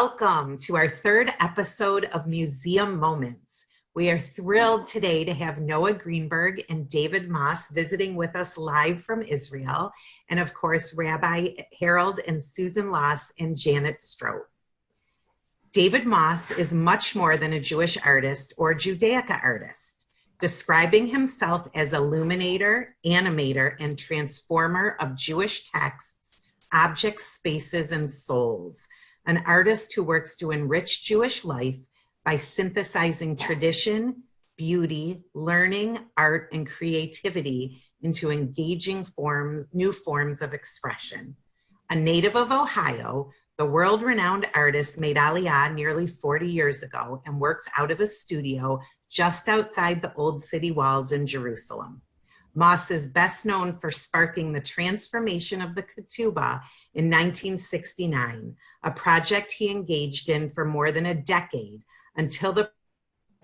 Welcome to our third episode of Museum Moments. We are thrilled today to have Noah Greenberg and David Moss visiting with us live from Israel, and of course, Rabbi Harold and Susan Loss and Janet Strote. David Moss is much more than a Jewish artist or Judaica artist, describing himself as illuminator, animator, and transformer of Jewish texts, objects, spaces, and souls. An artist who works to enrich Jewish life by synthesizing tradition, beauty, learning, art, and creativity into engaging new forms of expression. A native of Ohio, the world-renowned artist made Aliyah nearly 40 years ago and works out of a studio just outside the old city walls in Jerusalem. Moss is best known for sparking the transformation of the ketubah in 1969, a project he engaged in for more than a decade until the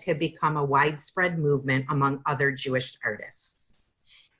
had become a widespread movement among other Jewish artists.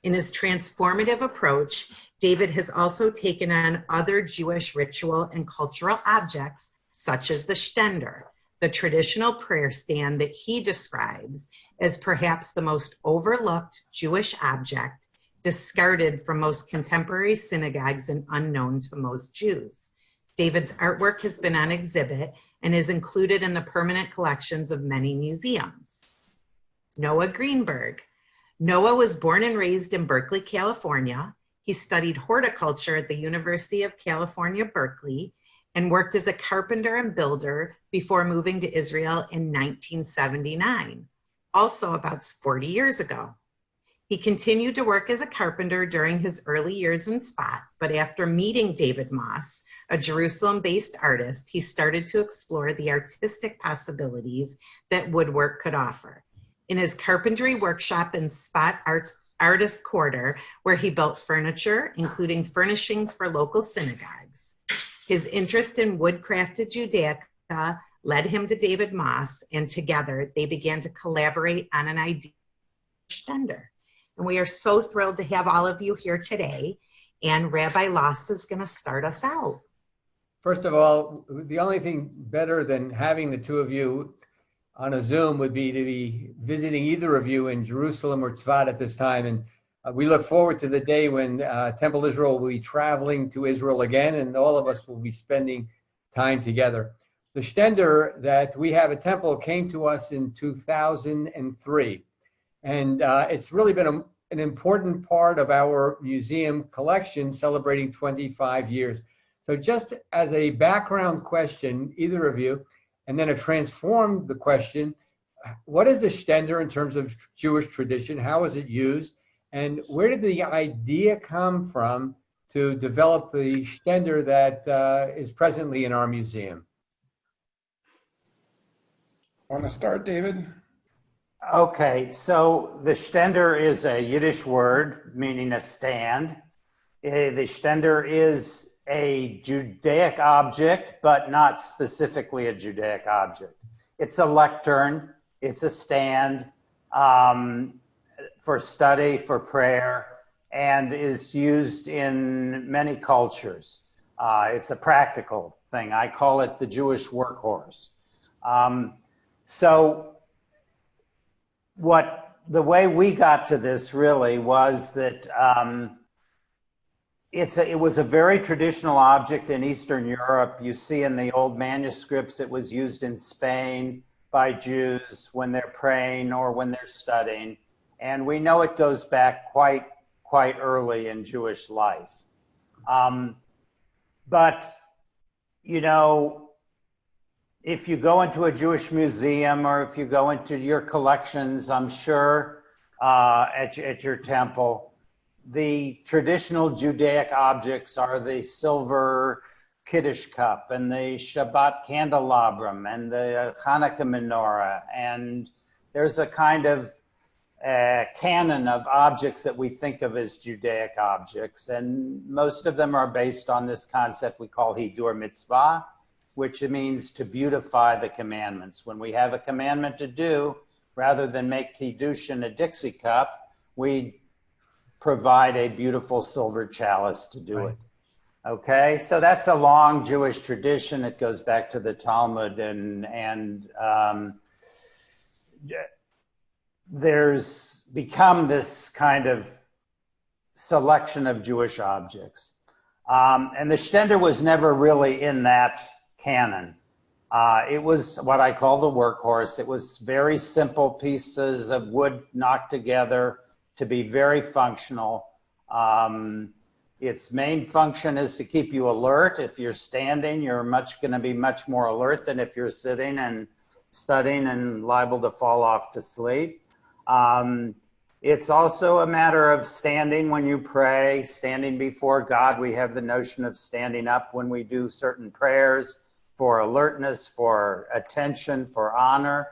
In his transformative approach, David has also taken on other Jewish ritual and cultural objects, such as the Shtender, the traditional prayer stand that he describes as perhaps the most overlooked Jewish object, discarded from most contemporary synagogues and unknown to most Jews. David's artwork has been on exhibit and is included in the permanent collections of many museums. Noah Greenberg. Noah was born and raised in Berkeley, California. He studied horticulture at the University of California, Berkeley, and worked as a carpenter and builder before moving to Israel in 1979, also about 40 years ago. He continued to work as a carpenter during his early years in Spot, but after meeting David Moss, a Jerusalem-based artist, he started to explore the artistic possibilities that woodwork could offer. In his carpentry workshop in Spot Artist Quarter, where he built furniture, including furnishings for local synagogues, his interest in wood-crafted Judaica led him to David Moss, and together they began to collaborate on an idea for Shtender. And we are so thrilled to have all of you here today, and Rabbi Loss is going to start us out. First of all, the only thing better than having the two of you on a Zoom would be to be visiting either of you in Jerusalem or Tzfat at this time. And we look forward to the day when Temple Israel will be traveling to Israel again, and all of us will be spending time together. The Shtender that we have at Temple came to us in 2003. And it's really been an important part of our museum collection, celebrating 25 years. So just as a background question, either of you, and then a transformed the question, what is the Shtender in terms of Jewish tradition? How is it used? And where did the idea come from to develop the Shtender that is presently in our museum? Want to start, David? Okay, so the Shtender is a Yiddish word meaning a stand. The Shtender is a Judaic object, but not specifically a Judaic object. It's a lectern, it's a stand for study, for prayer, and is used in many cultures. It's a practical thing. I call it the Jewish workhorse. The way we got to this really was that it was a very traditional object in Eastern Europe. You see in the old manuscripts, it was used in Spain by Jews when they're praying or when they're studying. And we know it goes back quite early in Jewish life. But, you know, if you go into a Jewish museum or if you go into your collections, I'm sure at your temple, the traditional Judaic objects are the silver Kiddush cup and the Shabbat candelabrum and the Hanukkah menorah. And there's a kind of canon of objects that we think of as Judaic objects. And most of them are based on this concept we call Hidur Mitzvah, which means to beautify the commandments. When we have a commandment to do, rather than make Kiddush in a Dixie cup, we provide a beautiful silver chalice to do it. Okay, so that's a long Jewish tradition. It goes back to the Talmud, and there's become this kind of selection of Jewish objects. And the Shtender was never really in that canon. It was what I call the workhorse. It was very simple pieces of wood knocked together to be very functional. Its main function is to keep you alert. If you're standing, you're going to be much more alert than if you're sitting and studying and liable to fall off to sleep. It's also a matter of standing when you pray, standing before God. We have the notion of standing up when we do certain prayers for alertness, for attention, for honor.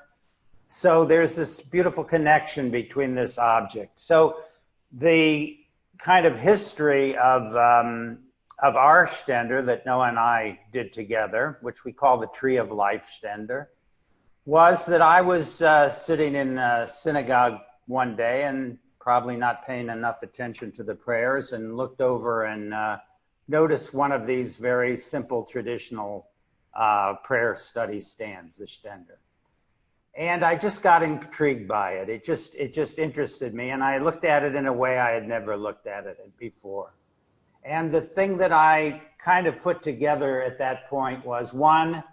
So there's this beautiful connection between this object. So the kind of history of our Shtender that Noah and I did together, which we call the Tree of Life Shtender, was that I was sitting in a synagogue one day and probably not paying enough attention to the prayers, and looked over and noticed one of these very simple traditional prayer study stands, the Shtender. And I just got intrigued by it. It just interested me. And I looked at it in a way I had never looked at it before. And the thing that I kind of put together at that point was, one,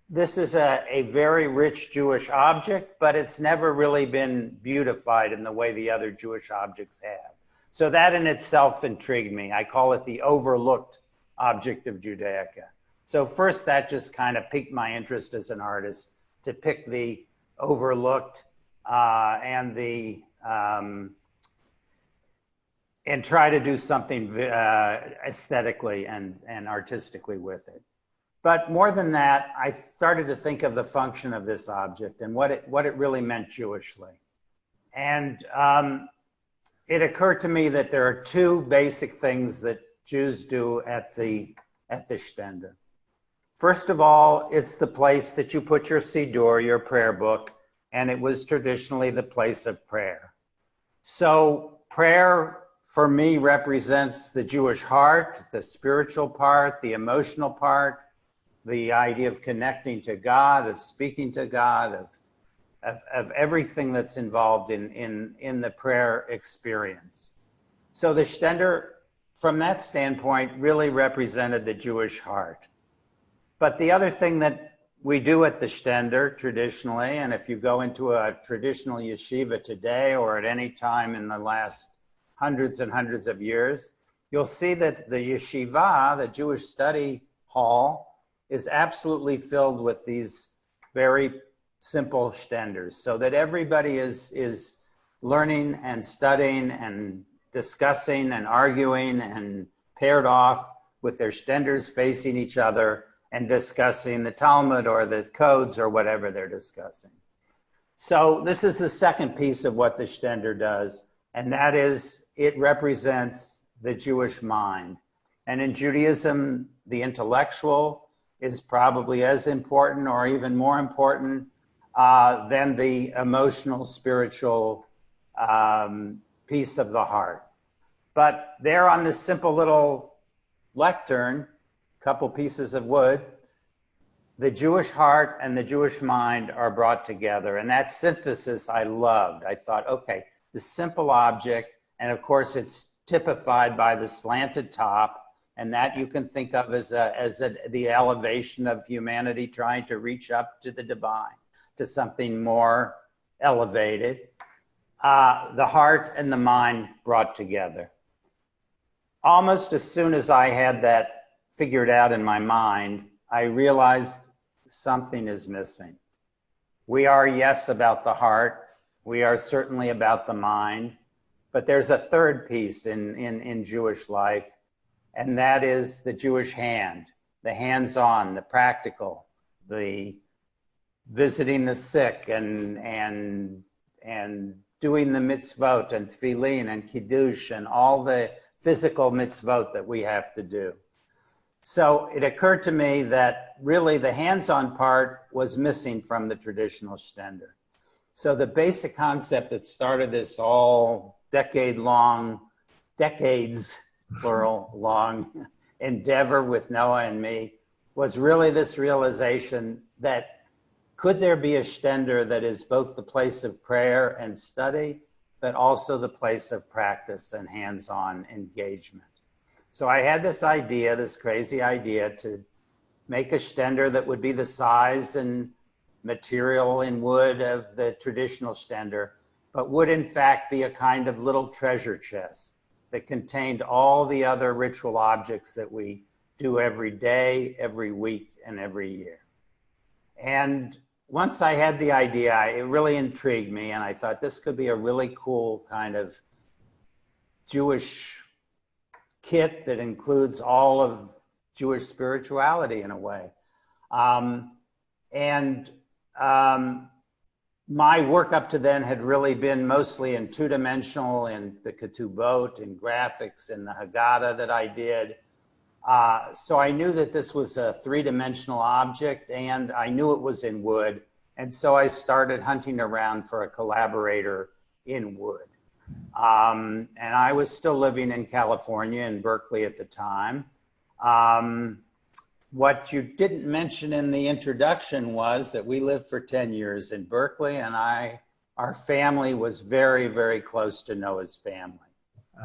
this is a very rich Jewish object, but it's never really been beautified in the way the other Jewish objects have. So that in itself intrigued me. I call it the overlooked object of Judaica. So first, that just kind of piqued my interest as an artist, to pick the overlooked and try to do something aesthetically and artistically with it. But more than that, I started to think of the function of this object and what it really meant Jewishly. And it occurred to me that there are two basic things that Jews do at the Shtender. First of all, it's the place that you put your siddur, your prayer book, and it was traditionally the place of prayer. So prayer, for me, represents the Jewish heart, the spiritual part, the emotional part, the idea of connecting to God, of speaking to God, of everything that's involved in the prayer experience. So the Shtender, from that standpoint, really represented the Jewish heart. But the other thing that we do at the Shtender traditionally, and if you go into a traditional yeshiva today or at any time in the last hundreds and hundreds of years, you'll see that the yeshiva, the Jewish study hall, is absolutely filled with these very simple Shtenders, so that everybody is learning and studying and discussing and arguing and paired off with their Shtenders facing each other and discussing the Talmud or the codes or whatever they're discussing. So this is the second piece of what the Shtender does, and that is it represents the Jewish mind. And in Judaism, the intellectual is probably as important or even more important than the emotional, spiritual piece of the heart. But there on this simple little lectern, couple pieces of wood, the Jewish heart and the Jewish mind are brought together. And that synthesis I loved. I thought, okay, the simple object, and of course it's typified by the slanted top, and that you can think of as the elevation of humanity trying to reach up to the divine, to something more elevated. The heart and the mind brought together. Almost as soon as I had that figured out in my mind, I realized something is missing. We are, yes, about the heart. We are certainly about the mind. But there's a third piece in Jewish life, and that is the Jewish hand, the hands-on, the practical, the visiting the sick and doing the mitzvot and tefillin and kiddush and all the physical mitzvot that we have to do. So it occurred to me that really the hands-on part was missing from the traditional Shtender. So the basic concept that started this all decades, plural, long endeavor with Noah and me was really this realization that could there be a Shtender that is both the place of prayer and study, but also the place of practice and hands-on engagement. So I had this idea, this crazy idea, to make a Shtender that would be the size and material in wood of the traditional Shtender, but would in fact be a kind of little treasure chest that contained all the other ritual objects that we do every day, every week, and every year. And once I had the idea, it really intrigued me, and I thought this could be a really cool kind of Jewish kit that includes all of Jewish spirituality in a way. My work up to then had really been mostly in two-dimensional, in the ketubot, in graphics, in the Haggadah that I did. So I knew that this was a three-dimensional object, and I knew it was in wood. And so I started hunting around for a collaborator in wood. And I was still living in California, in Berkeley at the time. What you didn't mention in the introduction was that we lived for 10 years in Berkeley, and our family was very, very close to Noah's family.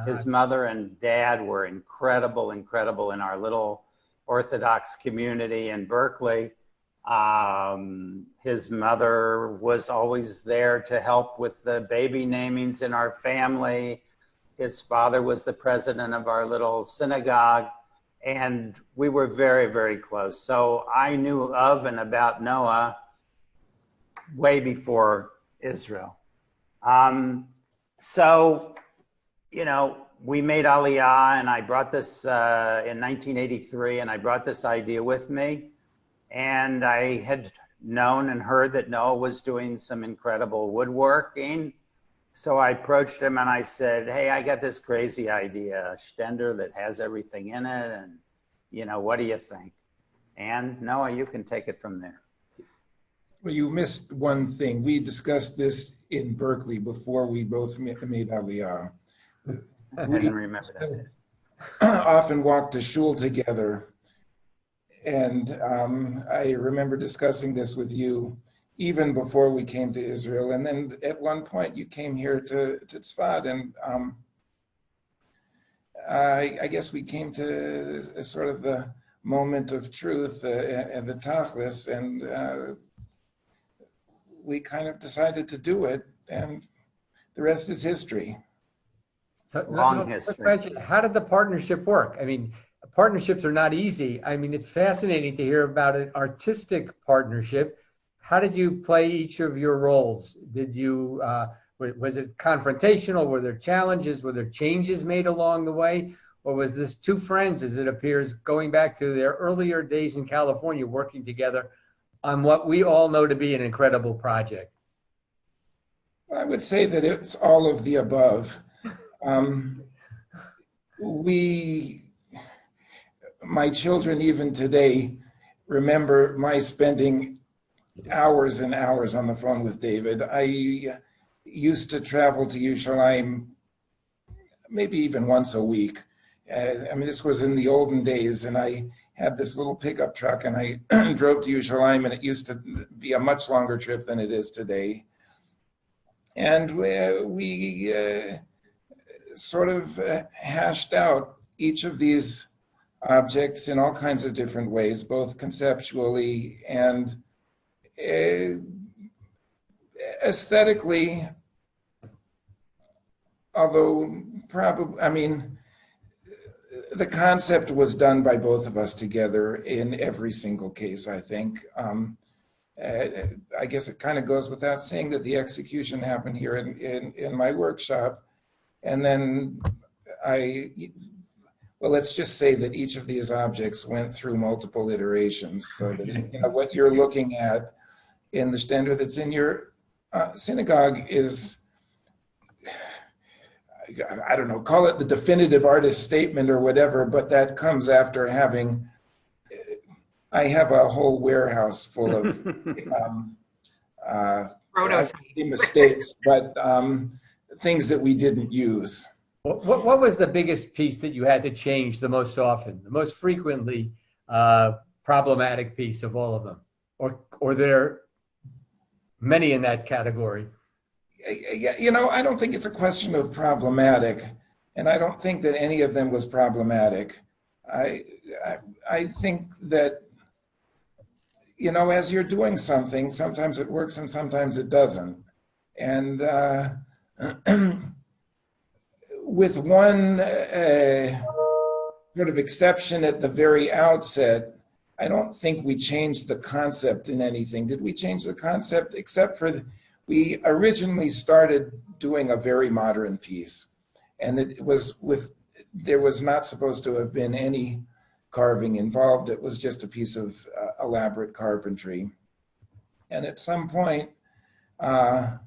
His mother and dad were incredible in our little Orthodox community in Berkeley. His mother was always there to help with the baby namings in our family. His father was the president of our little synagogue, and we were very, very close. So I knew of and about Noah way before Israel. So, you know, we made Aliyah, and I brought this in 1983, and I brought this idea with me. And I had known and heard that Noah was doing some incredible woodworking. So I approached him and I said, hey, I got this crazy idea, a Shtender that has everything in it. And, you know, what do you think? And Noah, you can take it from there. Well, you missed one thing. We discussed this in Berkeley before we both made Aliyah. I didn't remember that. Often walked to shul together. And I remember discussing this with you even before we came to Israel. And then at one point you came here to Tzfat, and I guess we came to a sort of the moment of truth and the tachlis, and we kind of decided to do it, and the rest is history. So, Long history. How did the partnership work? I mean, partnerships are not easy. I mean, it's fascinating to hear about an artistic partnership. How did you play each of your roles? Did you, was it confrontational? Were there challenges? Were there changes made along the way? Or was this two friends, as it appears, going back to their earlier days in California, working together on what we all know to be an incredible project? I would say that it's all of the above. My children even today remember my spending hours and hours on the phone with David. I used to travel to Yerushalayim maybe even once a week. I mean, this was in the olden days, and I had this little pickup truck, and I drove to Yerushalayim, and it used to be a much longer trip than it is today. And we sort of hashed out each of these objects in all kinds of different ways, both conceptually and aesthetically, although probably, I mean, the concept was done by both of us together in every single case, I think. I guess it kind of goes without saying that the execution happened here in my workshop. And then well, let's just say that each of these objects went through multiple iterations, so that, you know, what you're looking at in the Shtender that's in your synagogue is, I don't know, call it the definitive artist statement or whatever, but that comes after having, I have a whole warehouse full of mistakes, but things that we didn't use. What was the biggest piece that you had to change the most often, the most frequently problematic piece of all of them? Or there are many in that category? You know, I don't think it's a question of problematic, and I don't think that any of them was problematic. I think that, you know, as you're doing something, sometimes it works and sometimes it doesn't. And with one sort of exception at the very outset, I don't think we changed the concept in anything. Did we change the concept? Except for we originally started doing a very modern piece, and there was not supposed to have been any carving involved. It was just a piece of elaborate carpentry. And at some point, I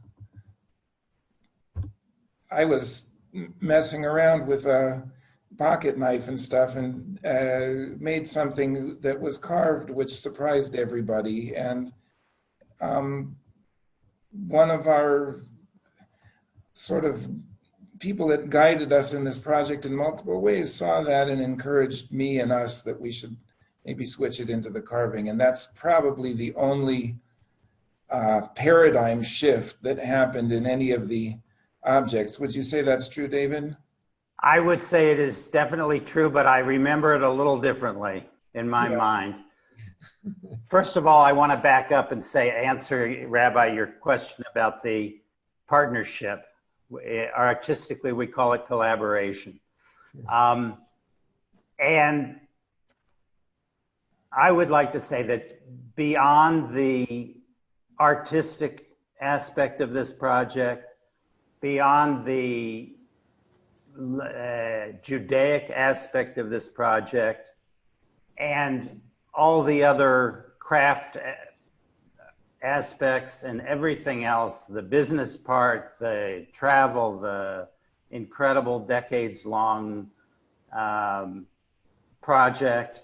was messing around with a pocket knife and stuff, and made something that was carved, which surprised everybody. And one of our sort of people that guided us in this project in multiple ways saw that and encouraged me and us that we should maybe switch it into the carving. And that's probably the only paradigm shift that happened in any of the objects. Would you say that's true, David? I would say it is definitely true, but I remember it a little differently in my mind. First of all, I want to back up and answer, Rabbi, your question about the partnership. Artistically, we call it collaboration. And I would like to say that beyond the artistic aspect of this project, beyond the Judaic aspect of this project, and all the other craft aspects and everything else, the business part, the travel, the incredible decades-long project,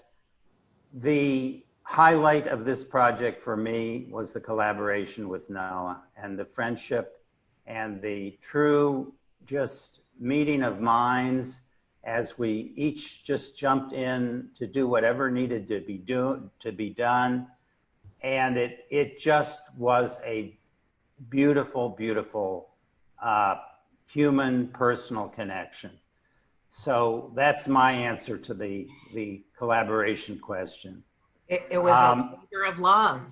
the highlight of this project for me was the collaboration with Noah and the friendship and the true just meeting of minds as we each just jumped in to do whatever needed to be done. And it just was a beautiful, beautiful human personal connection. So that's my answer to the collaboration question. It was a labor of love.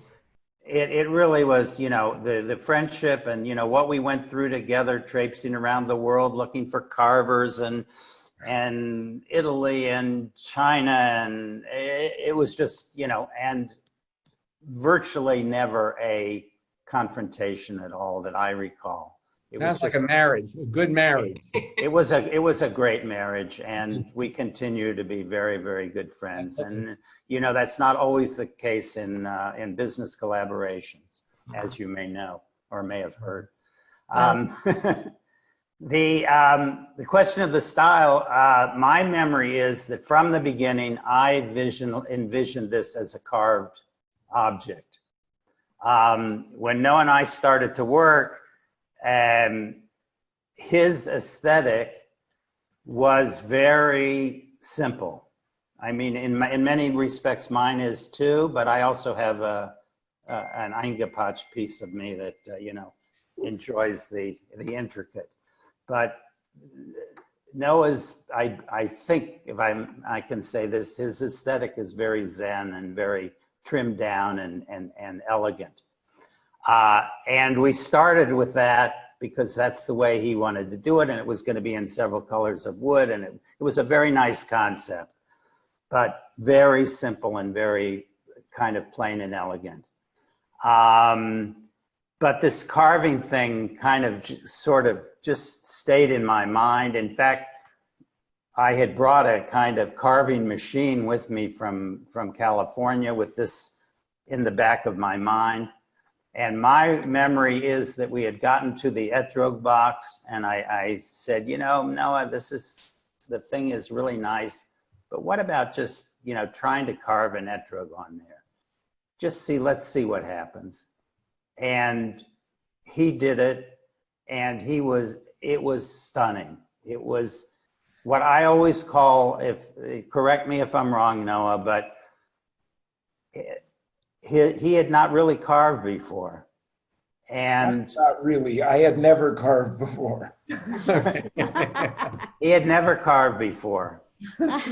It really was, you know, the friendship and, you know, what we went through together, traipsing around the world looking for carvers and Italy and China. And it was just, you know, and virtually never a confrontation at all that I recall. It Sounds was like a marriage, a good marriage. It was a great marriage, and we continue to be very, very good friends. And you know, that's not always the case in business collaborations, as you may know or may have heard. The question of the style, my memory is that from the beginning, I envisioned this as a carved object. When Noah and I started to work, his aesthetic was very simple. I mean, in many respects, mine is too, but I also have an Eingepatch piece of me that, you know, enjoys the intricate. But Noah's, I think, if I can say this, his aesthetic is very zen and very trimmed down and elegant. And we started with that because that's the way he wanted to do it, and it was going to be in several colors of wood, and it was a very nice concept, but very simple and very kind of plain and elegant. But this carving thing kind of sort of just stayed in my mind. In fact, I had brought a kind of carving machine with me from California with this in the back of my mind. And my memory is that we had gotten to the etrog box, and I said, you know, Noah, the thing is really nice, but what about just, you know, trying to carve an etrog on there? Let's see what happens. And he did it, and it was stunning. It was what I always call, correct me if I'm wrong, Noah, but he had not really carved before. And Not really. I had never carved before. he had never carved before.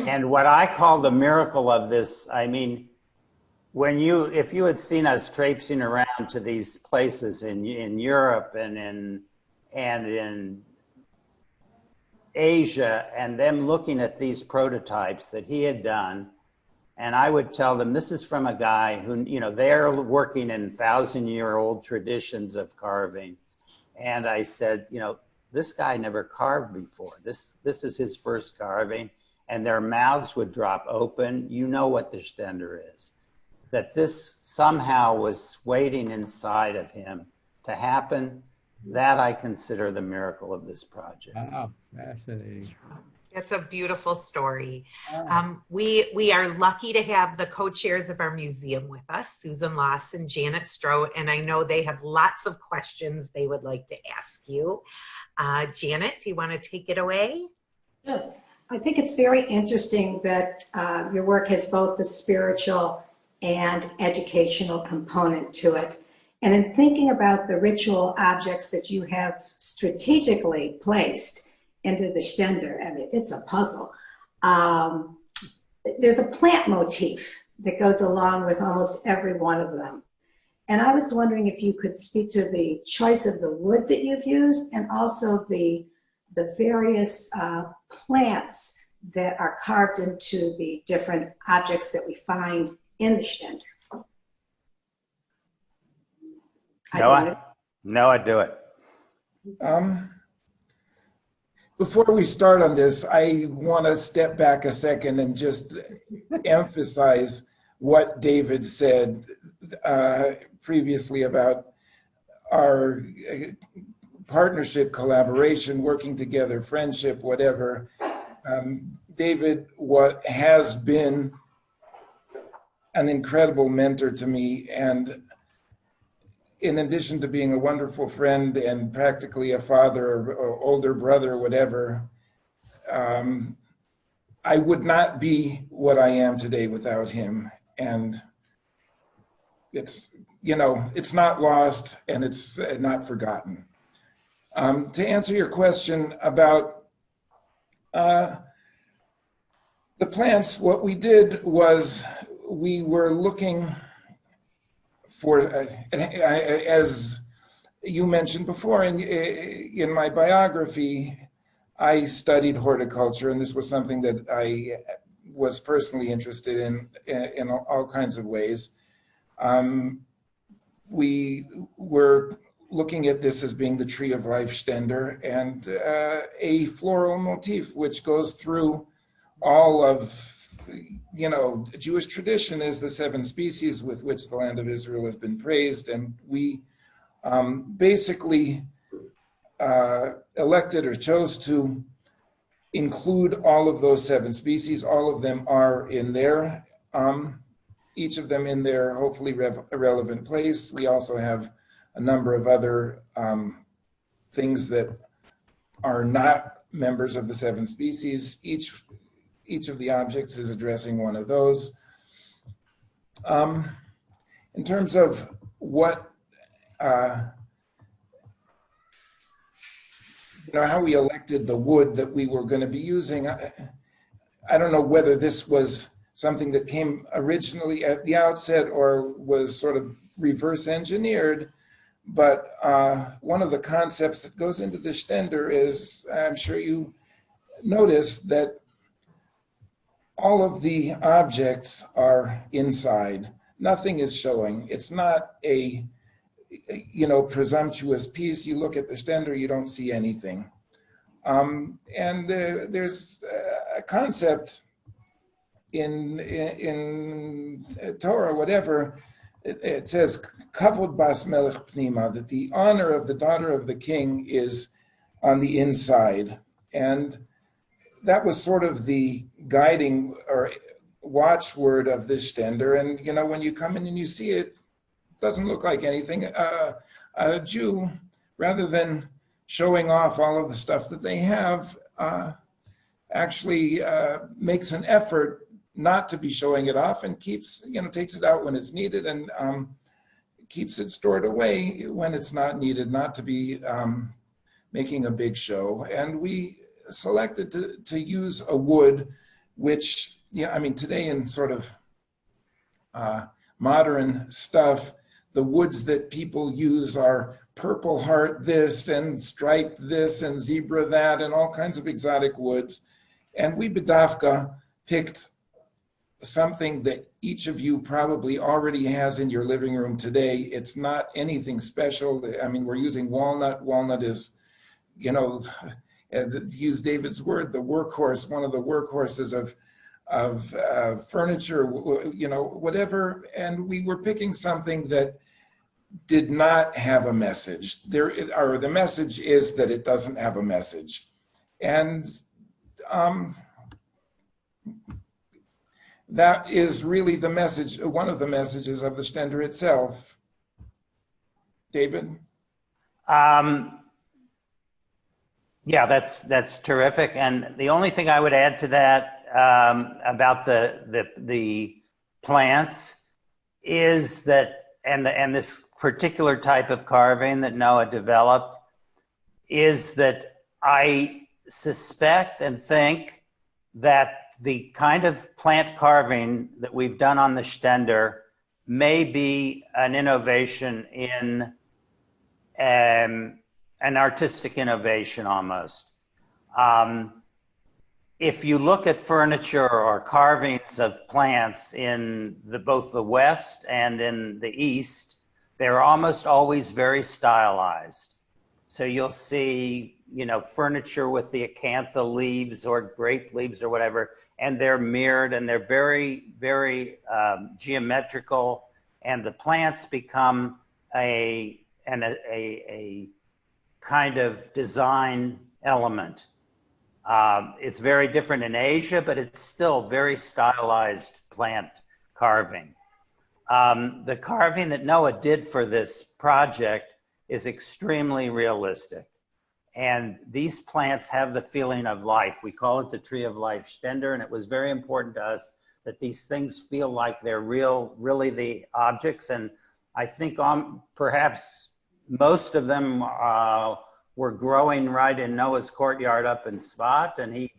And what I call the miracle of this, I mean, if you had seen us traipsing around to these places in Europe and in Asia, and them looking at these prototypes that he had done, and I would tell them, this is from a guy who, they're working in 1,000-year-old traditions of carving. And I said, this guy never carved before. This is his first carving. And their mouths would drop open. You know what the Shtender is. That this somehow was waiting inside of him to happen. That I consider the miracle of this project. Wow, fascinating. It's a beautiful story. We are lucky to have the co-chairs of our museum with us, Susan Loss and Janet Strote, and I know they have lots of questions they would like to ask you. Janet, do you want to take it away? Sure. I think it's very interesting that your work has both the spiritual and educational component to it. And in thinking about the ritual objects that you have strategically placed into the Shtender, I mean, it's a puzzle. There's a plant motif that goes along with almost every one of them. And I was wondering if you could speak to the choice of the wood that you've used and also the various plants that are carved into the different objects that we find in the Shtender. Noah, do it. Before we start on this, I want to step back a second and just emphasize what David said previously about our partnership, collaboration, working together, friendship, whatever. David has been an incredible mentor to me, and in addition to being a wonderful friend and practically a father or older brother, whatever, I would not be what I am today without him. And it's not lost and it's not forgotten. To answer your question about the plants, what we did was we were looking for, as you mentioned before, in my biography, I studied horticulture, and this was something that I was personally interested in all kinds of ways. We were looking at this as being the Tree of Life Shtender, and a floral motif which goes through all of, Jewish tradition is the 7 species with which the land of Israel has been praised, and we basically elected or chose to include all of those 7 species. All of them are in there, each of them in their hopefully relevant place. We also have a number of other things that are not members of the 7 species. Each of the objects is addressing one of those. In terms of what, how we elected the wood that we were going to be using, I don't know whether this was something that came originally at the outset or was sort of reverse engineered, but one of the concepts that goes into the Shtender is, I'm sure you noticed that all of the objects are inside. Nothing is showing. It's not a, presumptuous piece. You look at the Shtender, you don't see anything. And there's a concept in Torah, whatever, it says, Kavod bas melech pnima, that the honor of the daughter of the king is on the inside. And that was sort of the guiding or watchword of this Shtender. And, when you come in and you see it, it doesn't look like anything. A Jew, rather than showing off all of the stuff that they have, actually makes an effort not to be showing it off and keeps, takes it out when it's needed and keeps it stored away when it's not needed, not to be making a big show. And we selected to use a wood, which, today in sort of modern stuff, the woods that people use are Purple Heart this and Stripe this and Zebra that and all kinds of exotic woods. And we Bedavka picked something that each of you probably already has in your living room today. It's not anything special. We're using walnut. Walnut is, to use David's word, the workhorse, one of the workhorses of furniture, whatever. And we were picking something that did not have a message. The message is that it doesn't have a message. And that is really the message, one of the messages of the Shtender itself. David? Yeah, that's terrific. And the only thing I would add to that about the plants is that, and this particular type of carving that Noah developed, is that I suspect and think that the kind of plant carving that we've done on the Shtender may be an innovation in an artistic innovation almost. If you look at furniture or carvings of plants in both the West and in the East, they're almost always very stylized. So you'll see, furniture with the acantha leaves or grape leaves or whatever, and they're mirrored and they're very, very geometrical, and the plants become a kind of design element. It's very different in Asia, but it's still very stylized plant carving. The carving that Noah did for this project is extremely realistic. And these plants have the feeling of life. We call it the Tree of Life Shtender, and it was very important to us that these things feel like they're really the objects. And I think perhaps most of them were growing right in Noah's courtyard up in Svat, and he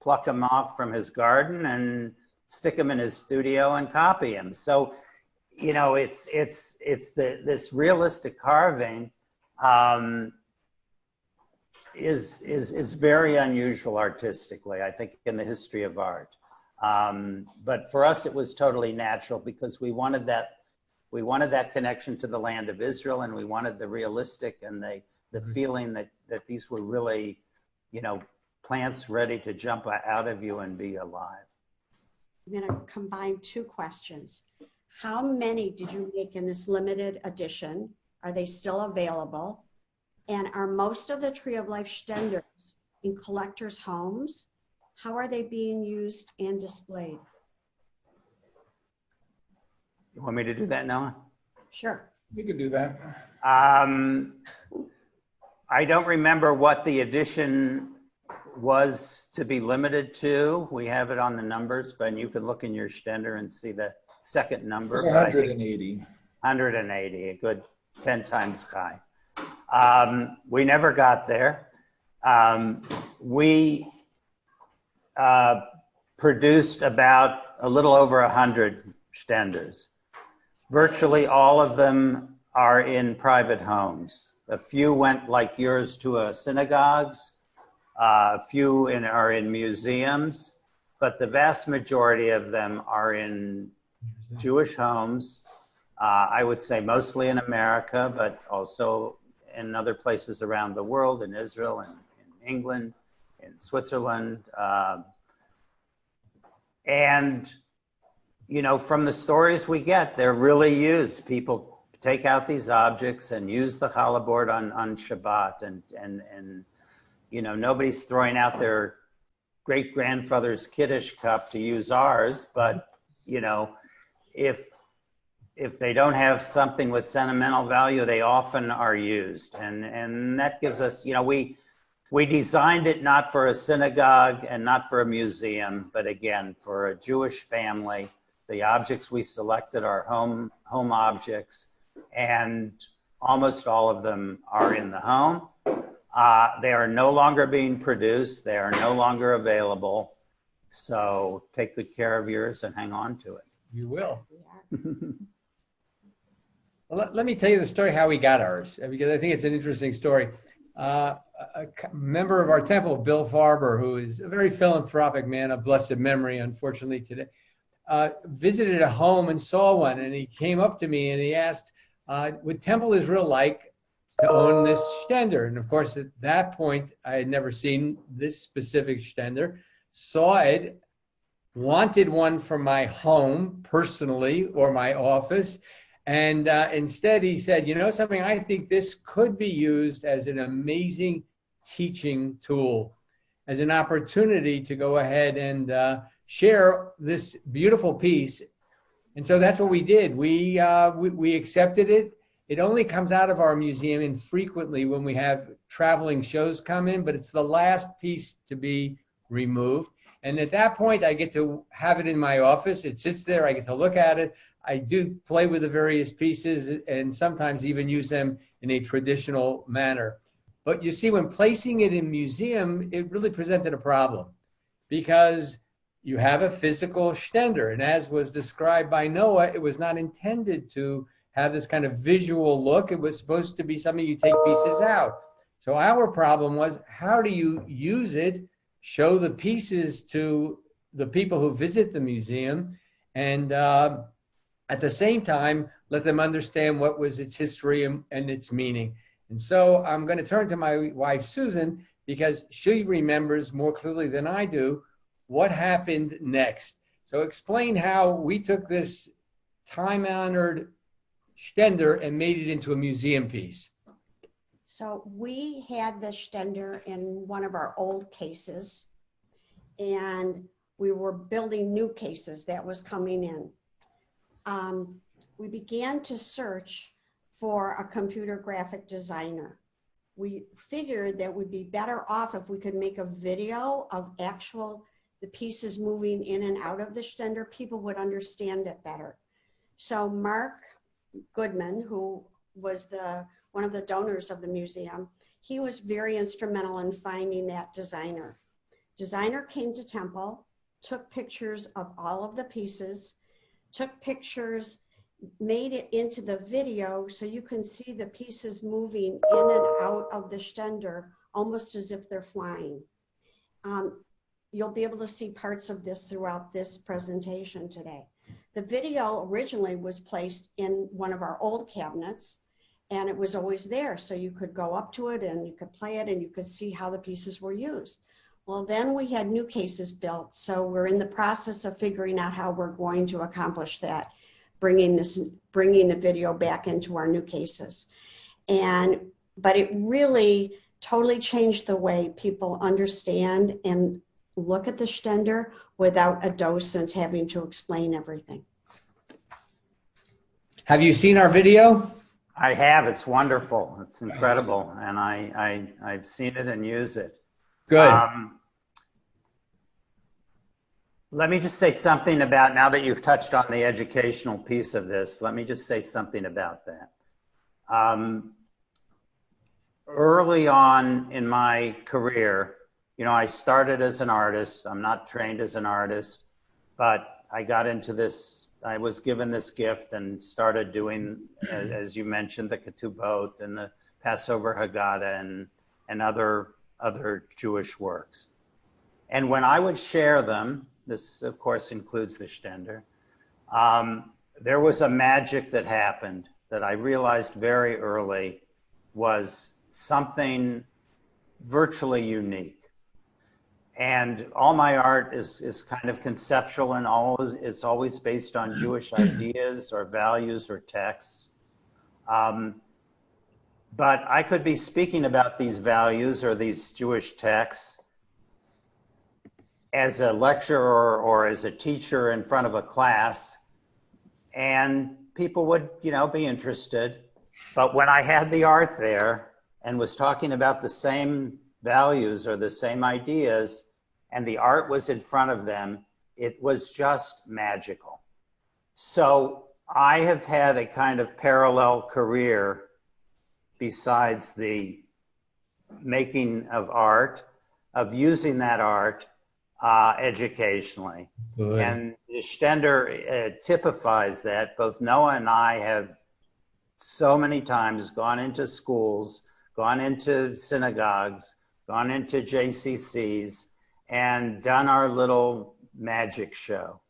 plucked them off from his garden and stick them in his studio and copy them. So, it's this realistic carving is very unusual artistically, I think, in the history of art. But for us, it was totally natural because we wanted that connection to the land of Israel, and we wanted the realistic and the feeling that these were really, plants ready to jump out of you and be alive. I'm going to combine two questions. How many did you make in this limited edition? Are they still available? And are most of the Tree of Life Shtenders in collectors' homes? How are they being used and displayed? You want me to do that, Noah? Sure. You can do that. I don't remember what the edition was to be limited to. We have it on the numbers, but you can look in your Shtender and see the second number. It's 180. 180, a good 10 times high. We never got there. We produced about a little over 100 Shtenders. Virtually all of them are in private homes. A few went like yours to synagogues. A few are in museums, but the vast majority of them are in Jewish homes. I would say mostly in America, but also in other places around the world, in Israel and in England, in Switzerland. And, from the stories we get, they're really used. People take out these objects and use the challah board on Shabbat. And nobody's throwing out their great-grandfather's Kiddush cup to use ours, but, if they don't have something with sentimental value, they often are used. And that gives us, we We designed it not for a synagogue and not for a museum, but again, for a Jewish family. The objects we selected are home objects, and almost all of them are in the home. They are no longer being produced. They are no longer available. So take good care of yours and hang on to it. You will. Well, let me tell you the story how we got ours, because I think it's an interesting story. A member of our temple, Bill Farber, who is a very philanthropic man of blessed memory, unfortunately today, visited a home and saw one, and he came up to me and he asked, would Temple Israel like to own this Shtender? And of course, at that point, I had never seen this specific Shtender, saw it, wanted one for my home personally or my office. And instead he said, you know something, I think this could be used as an amazing teaching tool, as an opportunity to go ahead and share this beautiful piece. And so that's what we did. We accepted it. It only comes out of our museum infrequently when we have traveling shows come in, but it's the last piece to be removed. And at that point, I get to have it in my office. It sits there. I get to look at it. I do play with the various pieces and sometimes even use them in a traditional manner. But you see, when placing it in museum, it really presented a problem because you have a physical Shtender. And as was described by Noah, it was not intended to have this kind of visual look. It was supposed to be something you take pieces out. So our problem was, how do you use it, show the pieces to the people who visit the museum, and at the same time, let them understand what was its history and its meaning. And so I'm going to turn to my wife, Susan, because she remembers more clearly than I do what happened next. So explain how we took this time-honored Shtender and made it into a museum piece. So we had the Shtender in one of our old cases, and we were building new cases that was coming in. We began to search for a computer graphic designer. We figured that we'd be better off if we could make a video of the pieces moving in and out of the Shtender. People would understand it better. So Mark Goodman, who was one of the donors of the museum, he was very instrumental in finding that designer. Designer came to Temple, took pictures of all of the pieces, took pictures, made it into the video so you can see the pieces moving in and out of the Shtender almost as if they're flying. You'll be able to see parts of this throughout this presentation today. The video originally was placed in one of our old cabinets, and it was always there. So you could go up to it and you could play it and you could see how the pieces were used. Well, then we had new cases built. So we're in the process of figuring out how we're going to accomplish that, bringing the video back into our new cases. But it really totally changed the way people understand and look at the Shtender without a docent having to explain everything. Have you seen our video? I have. It's wonderful. It's incredible. And I've seen it and use it. Good. Let me just say something about, now that you've touched on the educational piece of this, let me just say something about that. Early on in my career, you know, I started as an artist. I'm not trained as an artist, but I got into this, I was given this gift and started doing, as you mentioned, the Ketubot and the Passover Haggadah and other Jewish works. And when I would share them, this of course includes the Shtender, there was a magic that happened that I realized very early was something virtually unique. And all my art is kind of conceptual and it's always based on Jewish ideas or values or texts. But I could be speaking about these values or these Jewish texts as a lecturer or as a teacher in front of a class, and people would, you know, be interested. But when I had the art there and was talking about the same values or the same ideas, and the art was in front of them, it was just magical. So I have had a kind of parallel career besides the making of art, of using that art educationally. Good. And the Shtender typifies that. Both Noah and I have so many times gone into schools, gone into synagogues, gone into JCCs, and done our little magic show.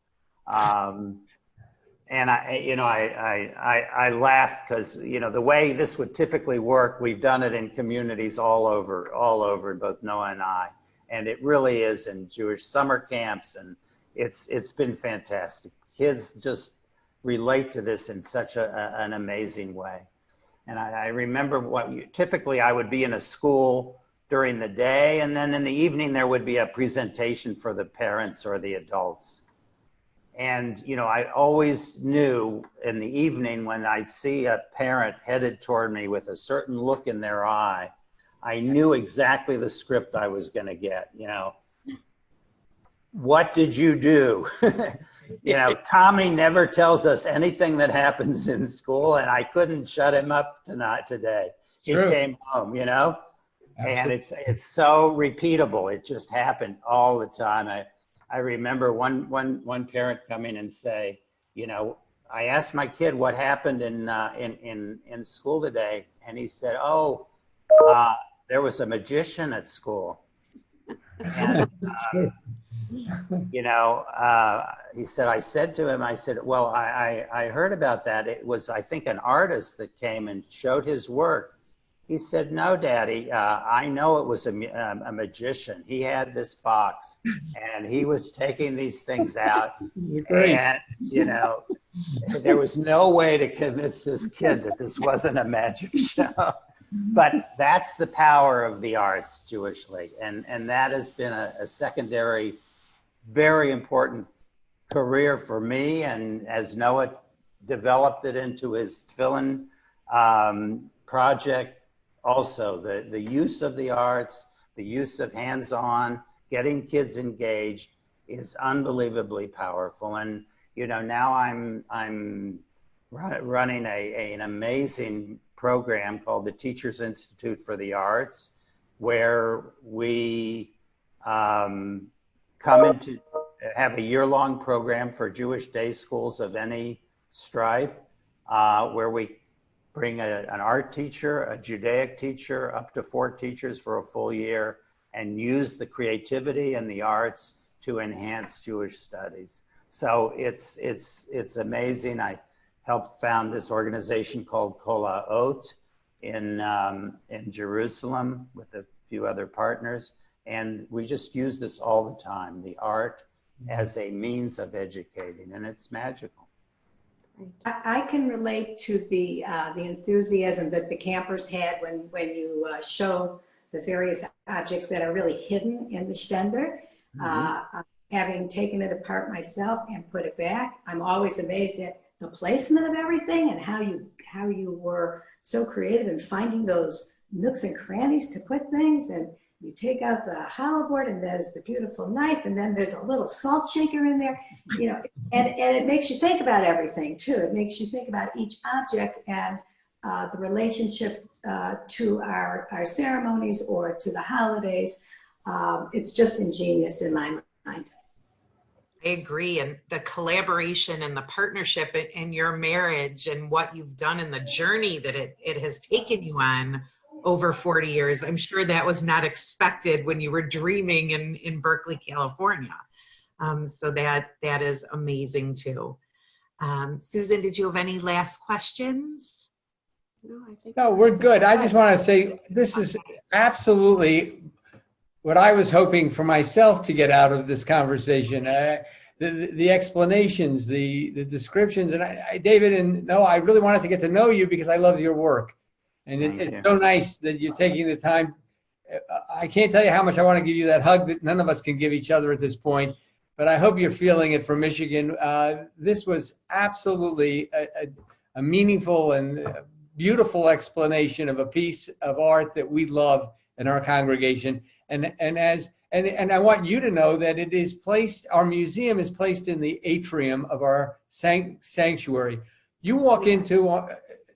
And I laugh because, you know, the way this would typically work, we've done it in communities all over, both Noah and I. And it really is in Jewish summer camps, and it's been fantastic. Kids just relate to this in such an amazing way. And I remember typically I would be in a school during the day, and then in the evening there would be a presentation for the parents or the adults. And, you know, I always knew in the evening when I'd see a parent headed toward me with a certain look in their eye, I knew exactly the script I was going to get. You know, what did you do? You know, Tommy never tells us anything that happens in school, and I couldn't shut him up today. He came home, you know. Absolutely. And it's so repeatable. It just happened all the time. I remember one parent coming and say, you know, I asked my kid what happened in school today, and he said, oh, there was a magician at school. And, you know, he said, I said to him, I said, well, I heard about that. It was, I think, an artist that came and showed his work. He said, no, Daddy, I know it was a magician. He had this box and he was taking these things out. And, you know, there was no way to convince this kid that this wasn't a magic show. But that's the power of the arts, Jewishly. And that has been a secondary, very important career for me. And as Noah developed it into his tefillin project, also the use of the arts, the use of hands-on, getting kids engaged is unbelievably powerful. And, you know, now I'm running an amazing program called the Teachers Institute for the Arts, where we come into have a year-long program for Jewish day schools of any stripe, where we bring an art teacher, a Judaic teacher, up to 4 teachers for a full year, and use the creativity and the arts to enhance Jewish studies. So it's amazing. I helped found this organization called Kol HaOt in Jerusalem with a few other partners. And we just use this all the time, the art as a means of educating, and it's magical. I can relate to the enthusiasm that the campers had when you show the various objects that are really hidden in the Shtender. Having taken it apart myself and put it back, I'm always amazed at the placement of everything and how you were so creative in finding those nooks and crannies to put things. And you take out the hollow board, and there's the beautiful knife, and then there's a little salt shaker in there, you know, and it makes you think about everything too. It makes you think about each object and the relationship to our ceremonies or to the holidays. It's just ingenious in my mind. I agree. And the collaboration and the partnership in your marriage and what you've done in the journey that it has taken you on over 40 years. I'm sure that was not expected when you were dreaming in Berkeley, California. So that is amazing too. Susan, did you have any last questions? No, we're good. I just want to say this is absolutely what I was hoping for myself to get out of this conversation. The explanations, the descriptions, and David and Noah, I really wanted to get to know you because I love your work. And it's so nice that you're taking the time. I can't tell you how much I want to give you that hug that none of us can give each other at this point, but I hope you're feeling it from Michigan. This was absolutely a meaningful and beautiful explanation of a piece of art that we love in our congregation. And I want you to know that it is placed, our museum is placed in the atrium of our sanctuary. You walk into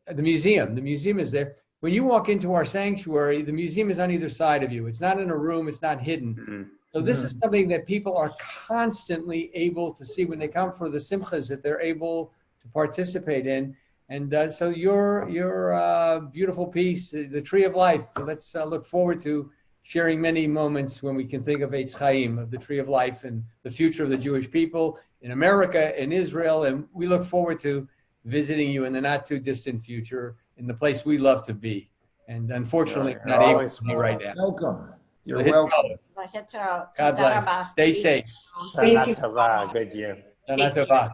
the museum is there. When you walk into our sanctuary, the museum is on either side of you. It's not in a room, it's not hidden. So this is something that people are constantly able to see when they come for the simchas, that they're able to participate in. And so your beautiful piece, the Tree of Life, let's look forward to sharing many moments when we can think of Eitz Chaim, of the Tree of Life and the future of the Jewish people in America, in Israel. And we look forward to visiting you in the not too distant future in the place we love to be. And unfortunately, not able to be right now. Welcome. You're welcome. God bless. Stay safe. Thank you. Shana Tova. Good year. Shana Tova.